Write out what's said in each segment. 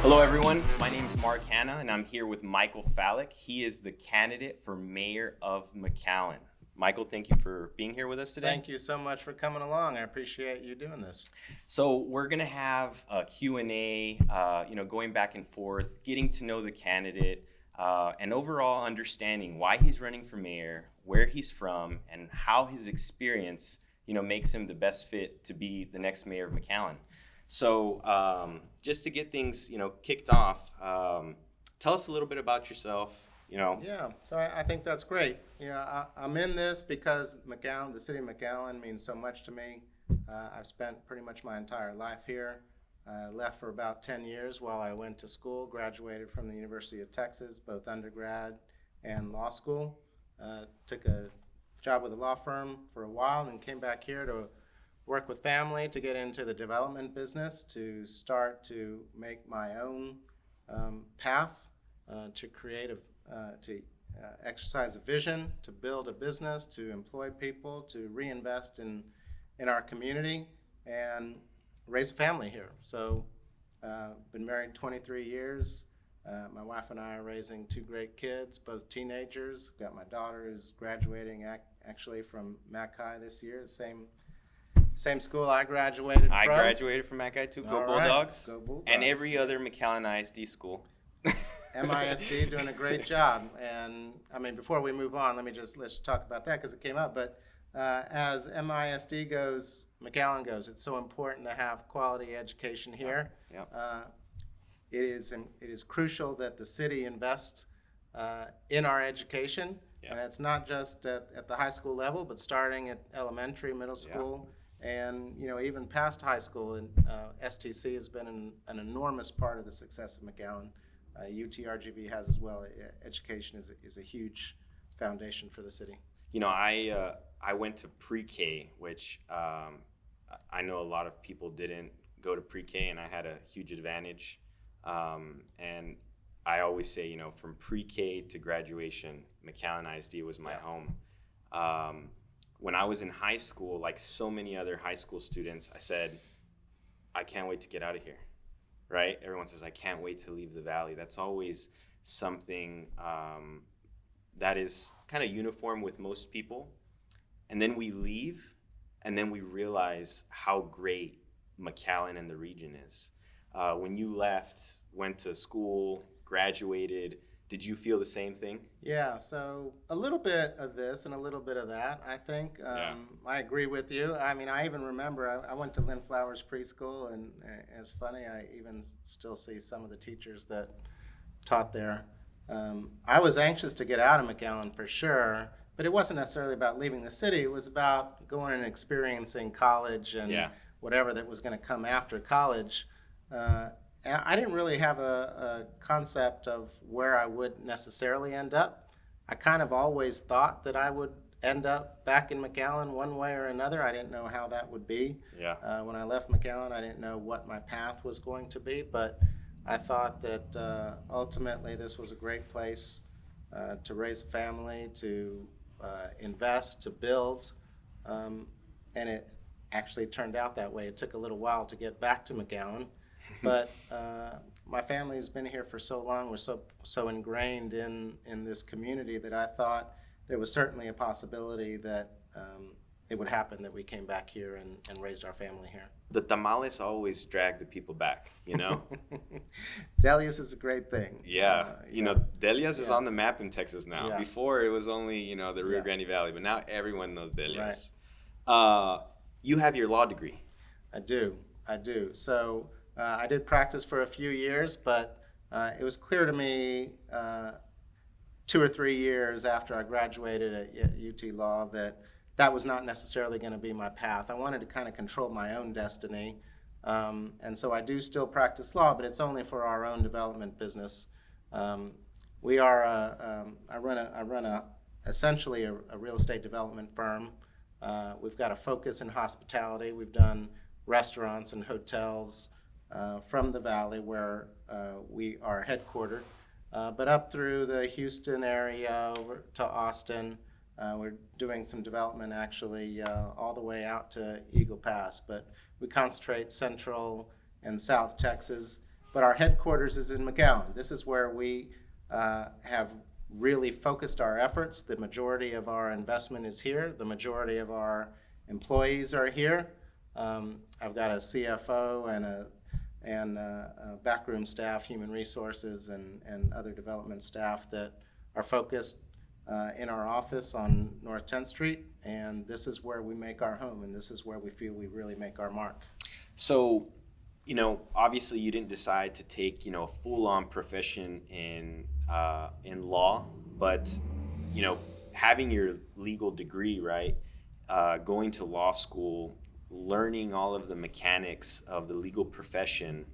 Hello, everyone. My name is Mark Hanna, and I'm here with Michael Fallek. He is the candidate for mayor of McAllen. Michael, thank you for being here with us today. Thank you so much for coming along. I appreciate you doing this. So we're going to have a Q&A, going back and forth, getting to know the candidate, and overall understanding why he's running for mayor, where he's from, and how his experience, makes him the best fit to be the next mayor of McAllen. So just to get things, kicked off, tell us a little bit about yourself. Yeah, so I think that's great. I'm in this because the city of McAllen means so much to me. I've spent pretty much my entire life here. Left for about 10 years while I went to school, graduated from the University of Texas, both undergrad and law school. Took a job with a law firm for a while and came back here to work with family to get into the development business, to start to make my own path, to create to exercise a vision, to build a business, to employ people, to reinvest in our community, and raise a family here. So, been married 23 years. My wife and I are raising two great kids, both teenagers. Got my daughter who's graduating actually from Mac High this year, same school I graduated from. I graduated from Mac High too. Go Bulldogs. Go Bulldogs. And every other McAllen ISD school. MISD doing a great job. And I mean, before we move on, let's talk about that because it came up. But as MISD goes, McAllen goes, it's so important to have quality education here. Yep. It is crucial that the city invest in our education. Yep. And it's not just at the high school level, but starting at elementary, middle school, and even past high school. And STC has been an enormous part of the success of McAllen. UTRGV has as well. Education is a huge foundation for the city. I went to pre-K, which I know a lot of people didn't go to pre-K, and I had a huge advantage. And I always say, from pre-K to graduation, McAllen ISD was my home. When I was in high school, like so many other high school students, I said, I can't wait to get out of here. Right? Everyone says, I can't wait to leave the Valley. That's always something that is kind of uniform with most people. And then we leave, and then we realize how great McAllen and the region is. When you left, went to school, graduated, did you feel the same thing? Yeah, so a little bit of this and a little bit of that, I think. I agree with you. I mean, I even remember I went to Lynn Flowers preschool, and it's funny, I even still see some of the teachers that taught there. I was anxious to get out of McAllen for sure, but it wasn't necessarily about leaving the city. It was about going and experiencing college and whatever that was going to come after college. And I didn't really have a concept of where I would necessarily end up. I kind of always thought that I would end up back in McAllen one way or another. I didn't know how that would be. When I left McAllen, I didn't know what my path was going to be, but I thought that ultimately this was a great place to raise a family, to invest, to build, and it actually turned out that way. It took a little while to get back to McAllen. But my family has been here for so long. We're so ingrained in this community that I thought there was certainly a possibility that it would happen that we came back here and raised our family here. The tamales always drag the people back, Delia's is a great thing. Delia's is on the map in Texas now. Before it was only, the Rio Grande Valley, but now everyone knows Delia's. Right. You have your law degree. I do. So I did practice for a few years, but it was clear to me 2 or 3 years after I graduated at UT Law that was not necessarily going to be my path. I wanted to kind of control my own destiny, and so I do still practice law, but it's only for our own development business. I run essentially a real estate development firm. We've got a focus in hospitality. We've done restaurants and hotels from the Valley where we are headquartered, but up through the Houston area over to Austin. We're doing some development actually all the way out to Eagle Pass, but we concentrate Central and South Texas. but our headquarters is in McAllen. This is where we have really focused our efforts. The majority of our investment is here. The majority of our employees are here. I've got a CFO and a backroom staff, human resources, and other development staff that are focused in our office on North 10th Street, and this is where we make our home, and this is where we feel we really make our mark. So, obviously you didn't decide to take, a full-on profession in law, but, having your legal degree, right, going to law school, learning all of the mechanics of the legal profession,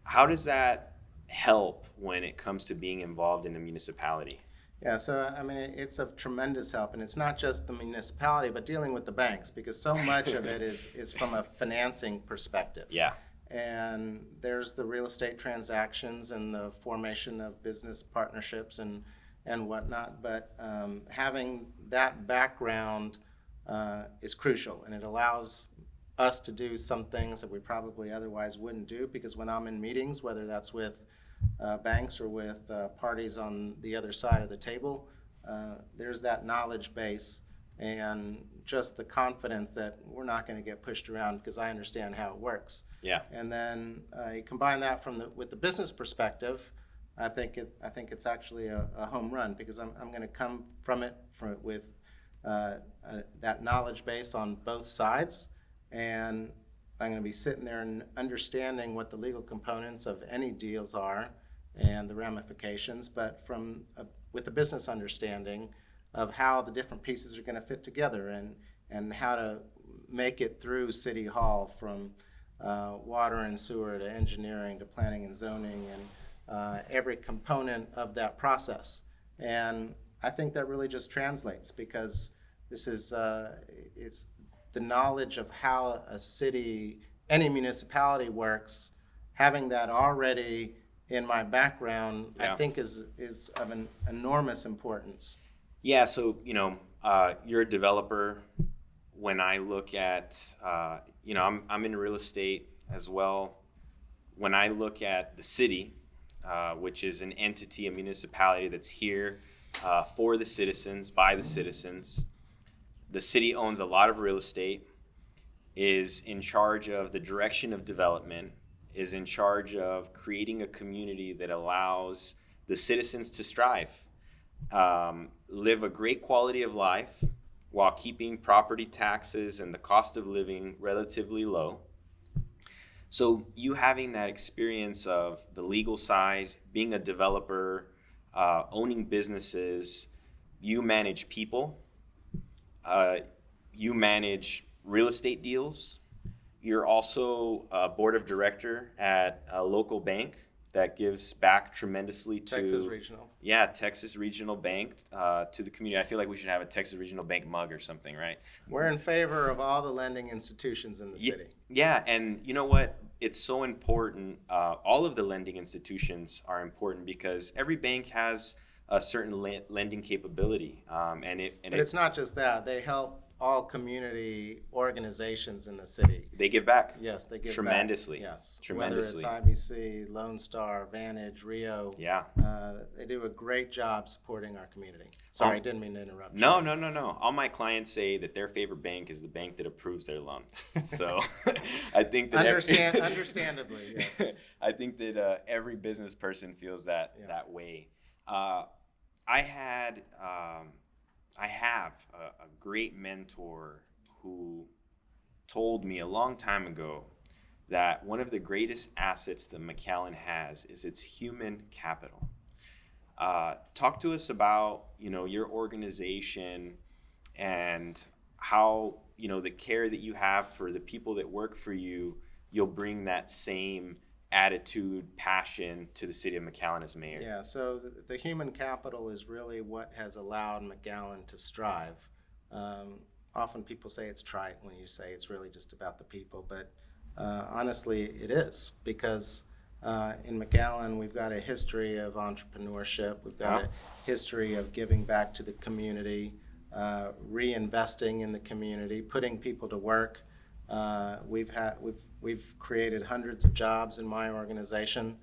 how does that help when it comes to being involved in a municipality? Yeah, so I mean, it's of tremendous help, and it's not just the municipality, but dealing with the banks, because so much of it is from a financing perspective. Yeah. And there's the real estate transactions and the formation of business partnerships and whatnot, but having that background is crucial, and it allows us to do some things that we probably otherwise wouldn't do, because when I'm in meetings, whether that's with banks or with parties on the other side of the table, there's that knowledge base and just the confidence that we're not going to get pushed around because I understand how it works. Yeah. And then you combine that with the business perspective, I think it's actually a home run, because I'm going to come from it with that knowledge base on both sides, and I'm going to be sitting there and understanding what the legal components of any deals are and the ramifications, but with the business understanding of how the different pieces are going to fit together, and how to make it through City Hall, from water and sewer to engineering to planning and zoning, and every component of that process. And I think that really just translates, because this is it's the knowledge of how a city, any municipality works. Having that already in my background, Yeah. I think is of an enormous importance. Yeah, so, you're a developer. When I look at, I'm in real estate as well. When I look at the city, which is an entity, a municipality that's here for the citizens, by the citizens, the city owns a lot of real estate, is in charge of the direction of development, is in charge of creating a community that allows the citizens to strive, live a great quality of life while keeping property taxes and the cost of living relatively low. So you having that experience of the legal side, being a developer, owning businesses, you manage people, you manage real estate deals. You're also a board of director at a local bank that gives back tremendously to Texas Regional. Yeah, Texas Regional Bank, to the community. I feel like we should have a Texas Regional Bank mug or something, right? We're in favor of all the lending institutions in the city. Yeah, and you know what? It's so important. All of the lending institutions are important, because every bank has a certain lending capability, but it's not just that. They help all community organizations in the city. They give back. Yes, they give tremendously. back. Yes, tremendously. Whether it's IBC, Lone Star, Vantage, Rio. Yeah. They do a great job supporting our community. Sorry, I didn't mean to interrupt you. No. All my clients say that their favorite bank is the bank that approves their loan. So I think that understandably, yes. I think that every business person feels that way. I have a great mentor who told me a long time ago that one of the greatest assets that McAllen has is its human capital. Talk to us about, your organization and how, the care that you have for the people that work for you, you'll bring that same attitude, passion to the city of McAllen as mayor. Yeah, so the human capital is really what has allowed McAllen to strive. Often people say it's trite when you say it's really just about the people, but honestly it is, because in McAllen we've got a history of entrepreneurship, we've got a history of giving back to the community, reinvesting in the community, putting people to work. We've created hundreds of jobs in my organization.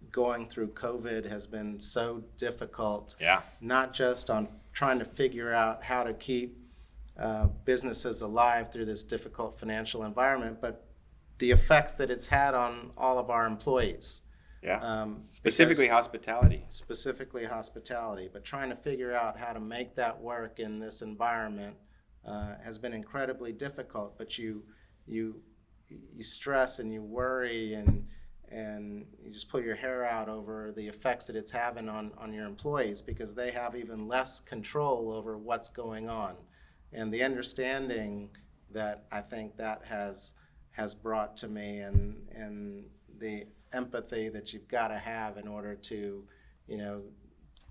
Going through COVID has been so difficult. Yeah. Not just on trying to figure out how to keep businesses alive through this difficult financial environment, but the effects that it's had on all of our employees. Yeah. Specifically hospitality. Specifically hospitality, but trying to figure out how to make that work in this environment has been incredibly difficult. But you stress and you worry and you just pull your hair out over the effects that it's having on your employees, because they have even less control over what's going on. And the understanding that I think that has brought to me, and the empathy that you've got to have in order to,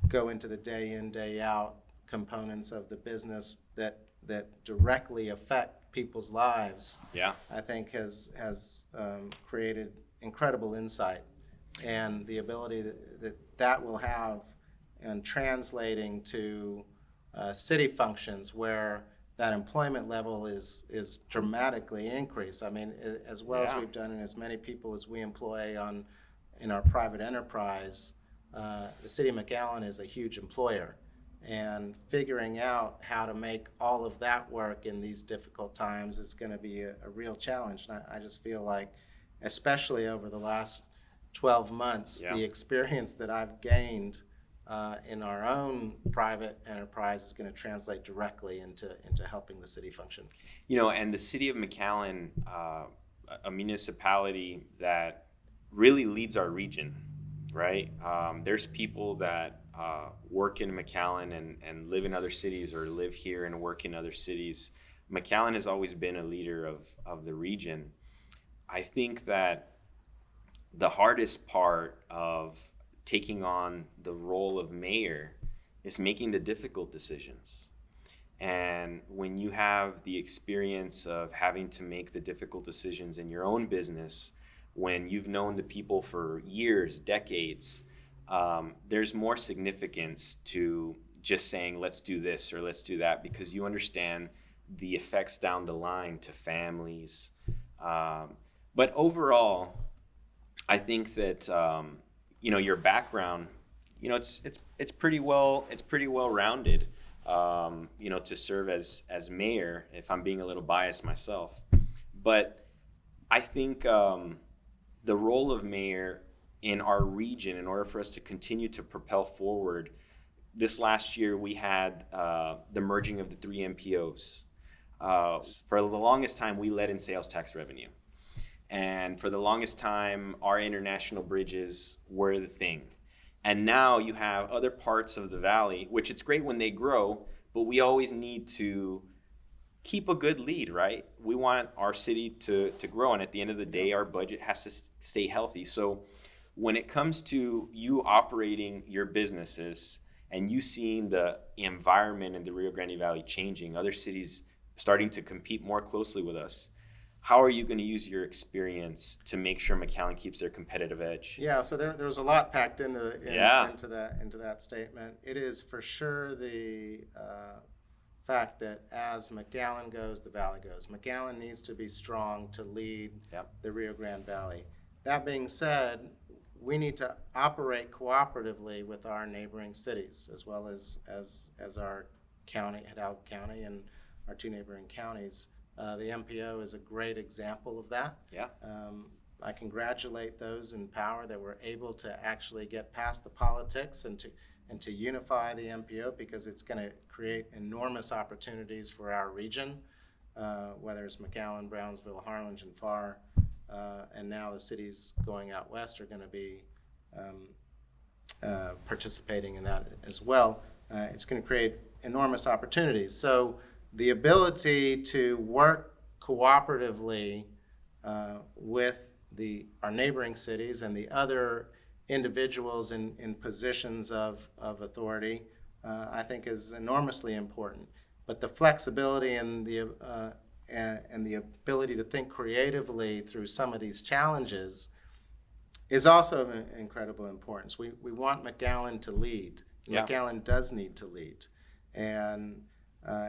go into the day in, day out components of the business that directly affect people's lives. Yeah. I think has created incredible insight, and the ability that will have in translating to city functions where that employment level is dramatically increased. I mean, as well as we've done, and as many people as we employ in our private enterprise, the city of McAllen is a huge employer, and figuring out how to make all of that work in these difficult times is going to be a real challenge. And I just feel like, especially over the last 12 months, the experience that I've gained in our own private enterprise is going to translate directly into helping the city function. And the city of McAllen, a municipality that really leads our region, right? There's people that work in McAllen and live in other cities, or live here and work in other cities. McAllen has always been a leader of the region. I think that the hardest part of taking on the role of mayor is making the difficult decisions. And when you have the experience of having to make the difficult decisions in your own business, when you've known the people for years, decades, there's more significance to just saying, let's do this or let's do that, because you understand the effects down the line to families. But overall, I think that your background, it's pretty well rounded. To serve as mayor, if I'm being a little biased myself. But I think the role of mayor in our region, in order for us to continue to propel forward, this last year we had the merging of the 3 MPOs. For the longest time, we led in sales tax revenue. And for the longest time, our international bridges were the thing. And now you have other parts of the valley, which it's great when they grow, but we always need to keep a good lead, right? We want our city to grow, and at the end of the day, our budget has to stay healthy. So when it comes to you operating your businesses and you seeing the environment in the Rio Grande Valley changing, other cities starting to compete more closely with us, how are you going to use your experience to make sure McAllen keeps their competitive edge? Yeah, so there's a lot packed into that statement. It is for sure the fact that as McAllen goes, the valley goes. McAllen needs to be strong to lead the Rio Grande Valley. That being said, we need to operate cooperatively with our neighboring cities, as well as our county, Hidalgo County, and our 2 neighboring counties. The MPO is a great example of that. Yeah. I congratulate those in power that were able to actually get past the politics and to unify the MPO, because it's going to create enormous opportunities for our region, whether it's McAllen, Brownsville, Harlingen, Farr, and now the cities going out west are going to be participating in that as well. It's going to create enormous opportunities. So the ability to work cooperatively with our neighboring cities and the other individuals in positions of authority, I think is enormously important. But the flexibility and the ability to think creatively through some of these challenges is also of incredible importance. We want McAllen to lead. McAllen does need to lead. And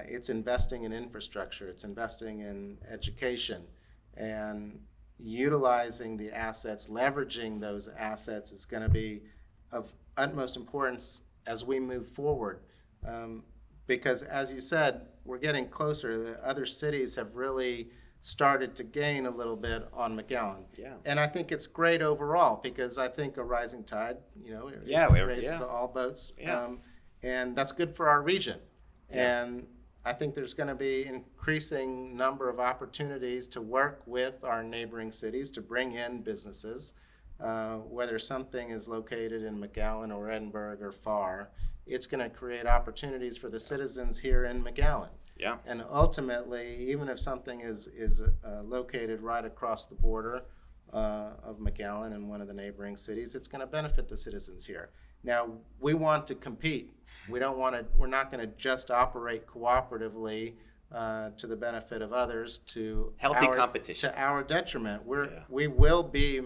it's investing in infrastructure, it's investing in education, and utilizing the assets, leveraging those assets is going to be of utmost importance as we move forward. Because as you said, we're getting closer. The other cities have really started to gain a little bit on McAllen. Yeah. And I think it's great overall because I think a rising tide, raises all boats. Yeah. And that's good for our region. Yeah. And I think there's going to be increasing number of opportunities to work with our neighboring cities to bring in businesses, whether something is located in McAllen or Edinburgh or Far. It's going to create opportunities for the citizens here in McAllen. Yeah. And ultimately, even if something is located right across the border of McAllen and one of the neighboring cities, it's going to benefit the citizens here. Now, we want to compete. We're not going to just operate cooperatively to the benefit of others to healthy competition to our detriment. We will be,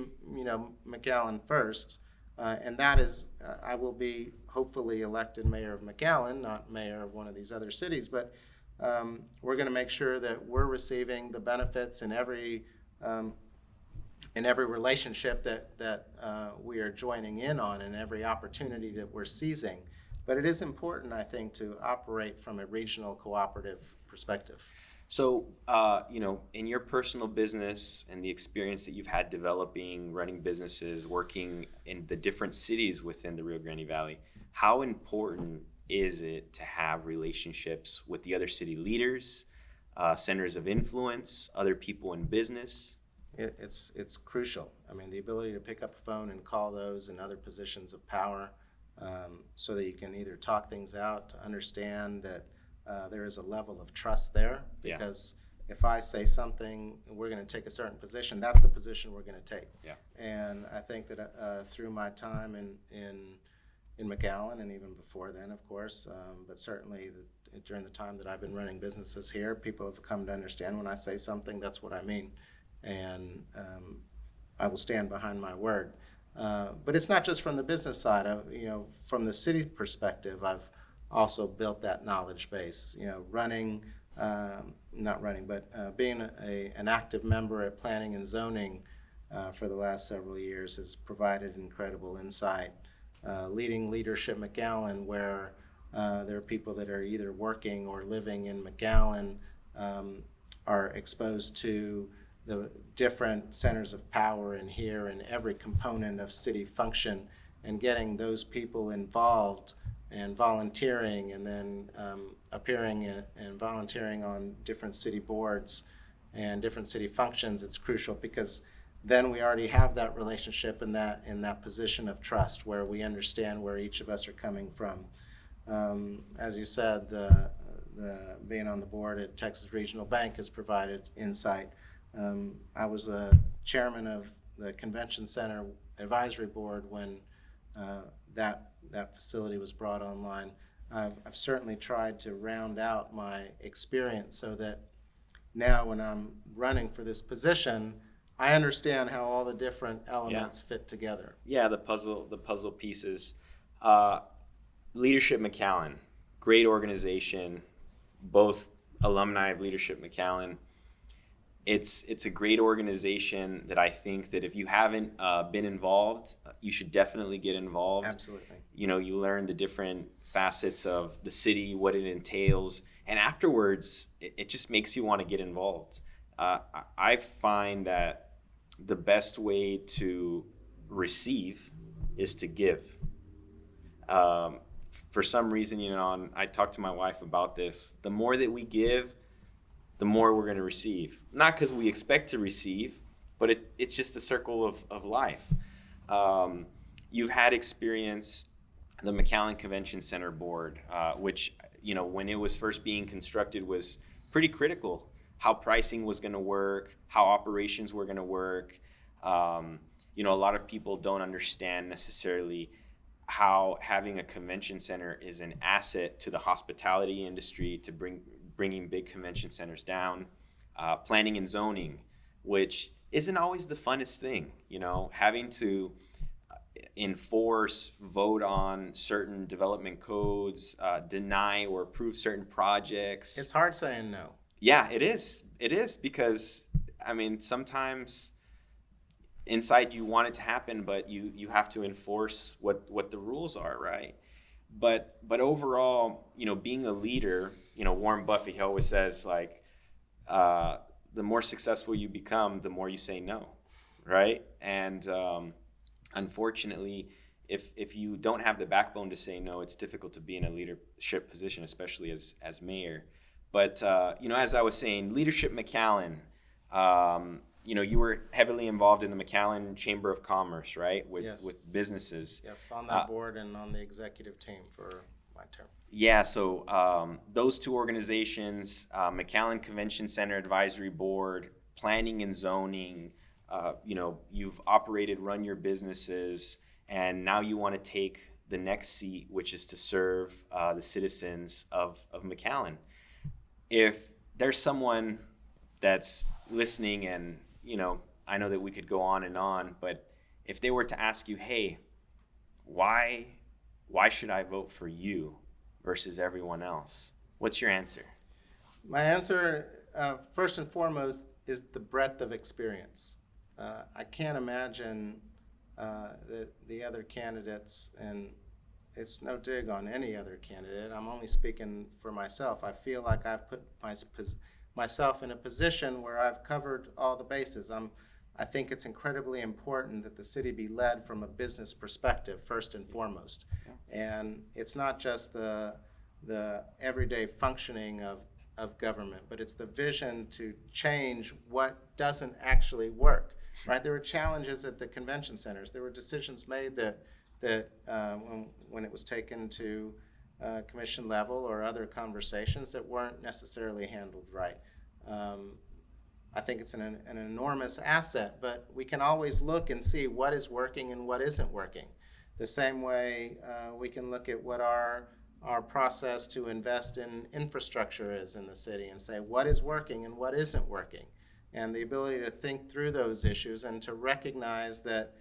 McAllen first, and that is, I will be hopefully elected mayor of McAllen, not mayor of one of these other cities, but we're going to make sure that we're receiving the benefits in every relationship that we are joining in on, and every opportunity that we're seizing. But it is important, I think, to operate from a regional cooperative perspective. So, in your personal business and the experience that you've had developing, running businesses, working in the different cities within the Rio Grande Valley, how important is it to have relationships with the other city leaders, centers of influence, other people in business? It's crucial. I mean, the ability to pick up a phone and call those in other positions of power, so that you can either talk things out, to understand that there is a level of trust there. Because if I say something, we're going to take a certain position, that's the position we're going to take. Yeah. And I think that through my time in McAllen, and even before then, of course, but certainly during the time that I've been running businesses here, people have come to understand when I say something, that's what I mean. And I will stand behind my word. But it's not just from the business side. From the city perspective, I've also built that knowledge base. Being an active member at Planning and Zoning for the last several years has provided incredible insight. Leading Leadership McAllen, where there are people that are either working or living in McAllen, are exposed to the different centers of power in here and every component of city function, and getting those people involved and volunteering, and then appearing and volunteering on different city boards and different city functions. It's crucial because then we already have that relationship in that position of trust where we understand where each of us are coming from. As you said, the being on the board at Texas Regional Bank has provided insight. I was the chairman of the Convention Center Advisory Board when that facility was brought online. I've certainly tried to round out my experience so that now when I'm running for this position, I understand how all the different elements fit together. Yeah, the puzzle pieces. Leadership McAllen, great organization, both alumni of Leadership McAllen. It's a great organization that I think that if you haven't been involved, you should definitely get involved. Absolutely. You learn the different facets of the city, what it entails, and afterwards, it just makes you want to get involved. I find that the best way to receive is to give. For some reason, I talked to my wife about this. The more that we give, the more we're going to receive. Not because we expect to receive, but it's just the circle of life. You've had experience, the McAllen Convention Center board, which, when it was first being constructed was pretty critical. How pricing was going to work, how operations were going to work. A lot of people don't understand necessarily how having a convention center is an asset to the hospitality industry, to bringing big convention centers down. Planning and zoning, which isn't always the funnest thing, having to enforce, vote on certain development codes, deny or approve certain projects. It's hard saying no. Yeah, it is. It is because, I mean, sometimes inside you want it to happen, but you have to enforce what the rules are, right? But overall, being a leader, Warren Buffett, he always says, like, the more successful you become, the more you say no, right? And unfortunately, if you don't have the backbone to say no, it's difficult to be in a leadership position, especially as mayor. But as I was saying, leadership McAllen. You were heavily involved in the McAllen Chamber of Commerce, right? Yes. With businesses. Yes, on that board and on the executive team for my term. Yeah, so those two organizations, McAllen Convention Center Advisory Board, Planning and Zoning, you've run your businesses, and now you want to take the next seat, which is to serve the citizens of McAllen. If there's someone that's listening, and I know that we could go on, but if they were to ask you, hey, why should I vote for you versus everyone else, what's your answer? My answer, first and foremost, is the breadth of experience. I can't imagine the other candidates, and it's no dig on any other candidate. I'm only speaking for myself. I feel like I've put myself in a position where I've covered all the bases. I think it's incredibly important that the city be led from a business perspective, first and foremost. And it's not just the everyday functioning of government, but it's the vision to change what doesn't actually work, right? There were challenges at the convention centers. There were decisions made that when it was taken to commission level or other conversations that weren't necessarily handled right. I think it's an enormous asset, but we can always look and see what is working and what isn't working. The same way we can look at what our process to invest in infrastructure is in the city and say what is working and what isn't working. And the ability to think through those issues and to recognize that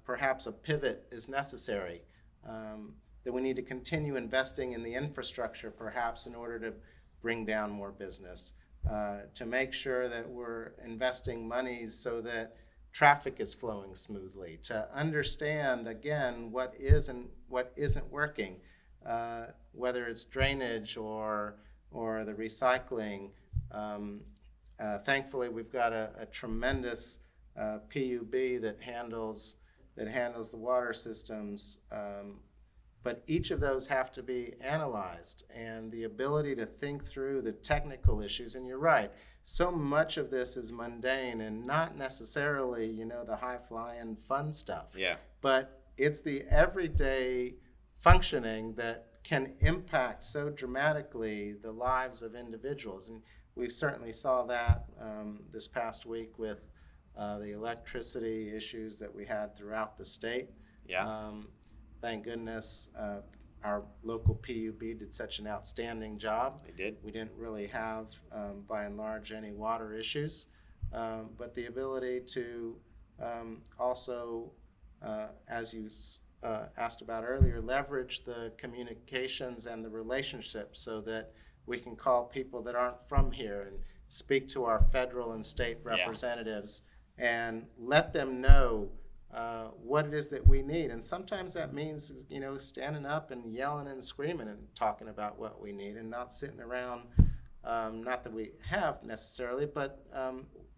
perhaps a pivot is necessary, that we need to continue investing in the infrastructure perhaps in order to bring down more business, to make sure that we're investing monies so that traffic is flowing smoothly, to understand again what is and what isn't working, whether it's drainage or the recycling. Thankfully, we've got a tremendous PUB that handles the water systems, but each of those have to be analyzed, and the ability to think through the technical issues. And you're right, so much of this is mundane and not necessarily, the high-flying fun stuff. Yeah. But it's the everyday functioning that can impact so dramatically the lives of individuals. And we certainly saw that this past week with the electricity issues that we had throughout the state. Yeah. Thank goodness our local PUB did such an outstanding job. They did. We didn't really have, by and large, any water issues. But the ability to also, as you asked about earlier, leverage the communications and the relationships so that we can call people that aren't from here and speak to our federal and state representatives and let them know what it is that we need. And sometimes that means, standing up and yelling and screaming and talking about what we need and not sitting around, not that we have necessarily, but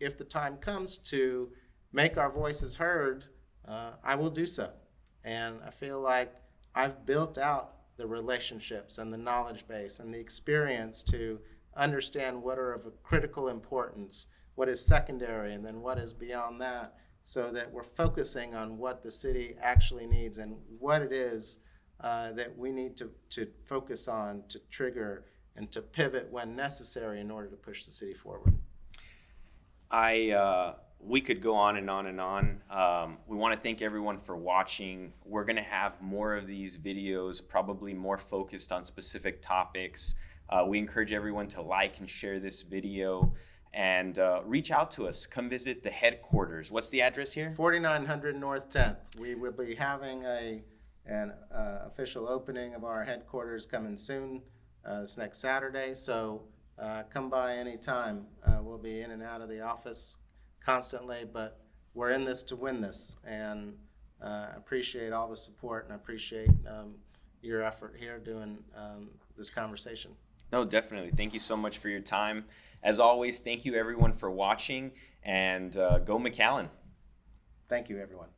if the time comes to make our voices heard, I will do so. And I feel like I've built out the relationships and the knowledge base and the experience to understand what are of a critical importance, what is secondary, and then what is beyond that, so that we're focusing on what the city actually needs and what it is that we need to focus on to trigger and to pivot when necessary in order to push the city forward. We could go on and on and on. We want to thank everyone for watching. We're going to have more of these videos, probably more focused on specific topics. We encourage everyone to like and share this video. and reach out to us. Come visit the headquarters. What's the address here? 4900 North 10th. We will be having an official opening of our headquarters coming soon, this next Saturday. So come by anytime. We'll be in and out of the office constantly, but we're in this to win this. And I appreciate all the support, and I appreciate your effort here doing this conversation. No, definitely. Thank you so much for your time. As always, thank you everyone for watching, and go McAllen. Thank you, everyone.